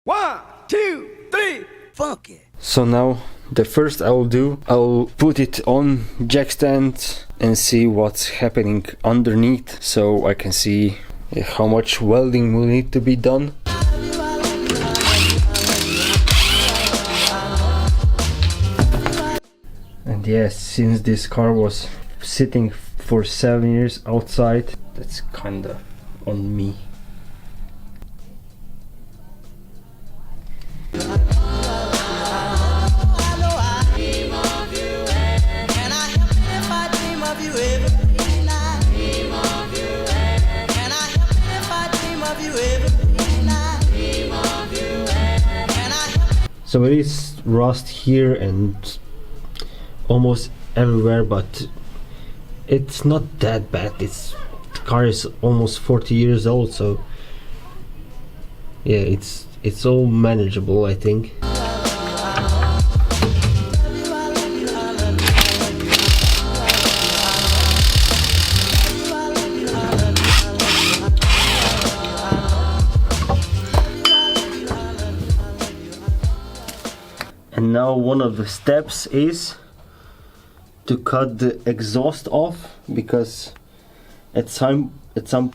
1, 2, 3, funk it. So now the first I'll put it on jack stand and see what's happening underneath, so I can see how much welding will need to be done. And yes, since this car was sitting for 7 years outside, that's kinda on me. So there is rust here and almost everywhere, but it's not that bad. The car is almost 40 years old, so yeah, it's all manageable, I think. And now one of the steps is to cut the exhaust off, because at some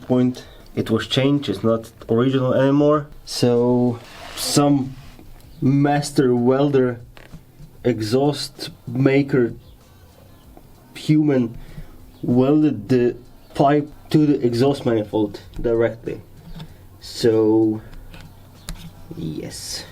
point it was changed, it's not original anymore. So some master welder, exhaust maker human welded the pipe to the exhaust manifold directly. So yes.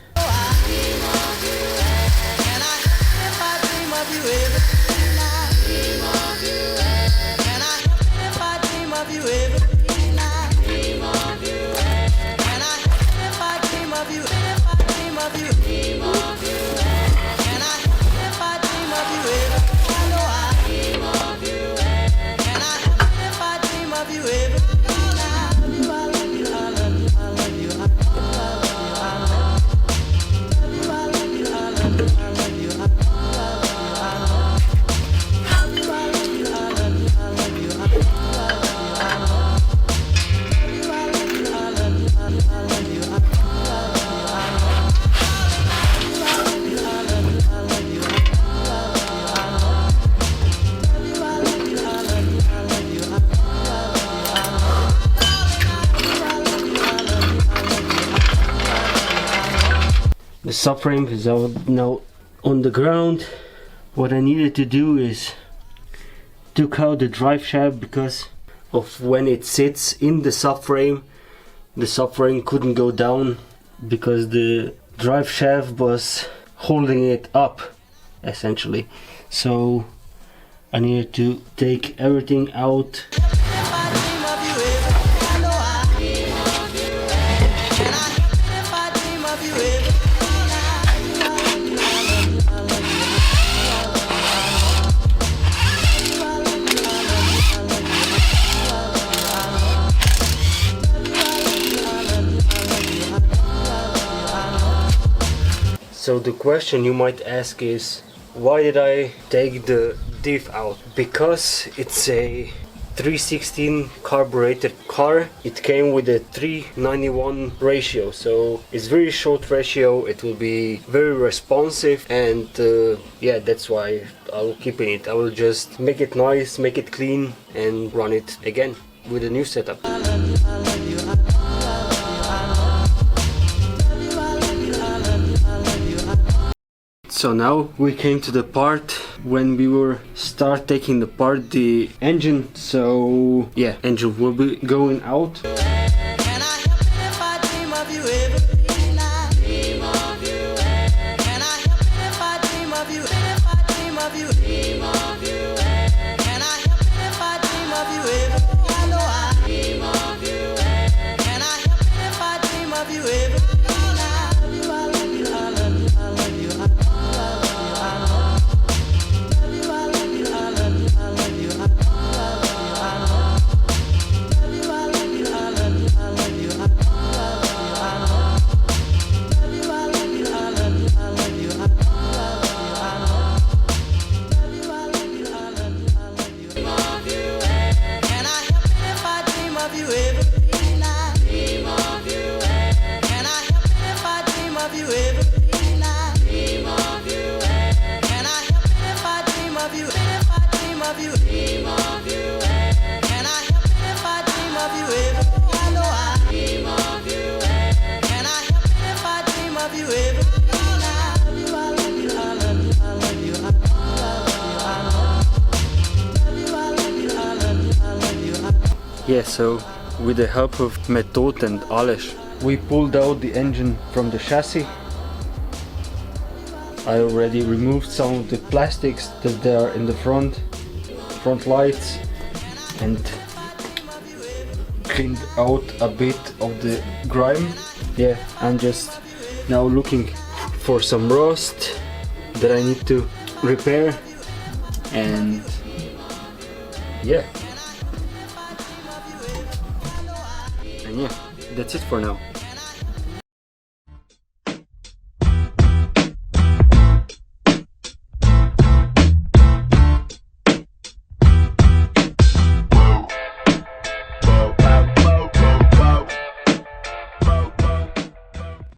The subframe is now on the ground. What I needed to do is took out the drive shaft, because of when it sits in the subframe couldn't go down because the drive shaft was holding it up essentially. So I needed to take everything out. So the question you might ask is, why did I take the diff out? Because it's a 316 carbureted car. It came with a 391 ratio, so it's very short ratio. It will be very responsive, and yeah, that's why I'll keep it. I will just make it nice, make it clean, and run it again with a new setup. So now we came to the part when we were start taking apart the engine. So yeah, engine will be going out. you every night. Dream of you every. Can I help it if I dream of you? If I dream of you. Dream of you every. Can I help it if I dream of you every? I know I dream of you every. Can I help it if I dream of you every night? I love you, I love you, I love you, I love you, I love you, I love you, I love you, I love you, I love you. Yeah, so with the help of Method and Aleš, we pulled out the engine from the chassis. I already removed some of the plastics that they are in the front lights, and cleaned out a bit of the grime. Yeah, I'm just now looking for some rust that I need to repair, and yeah. And yeah, that's it for now.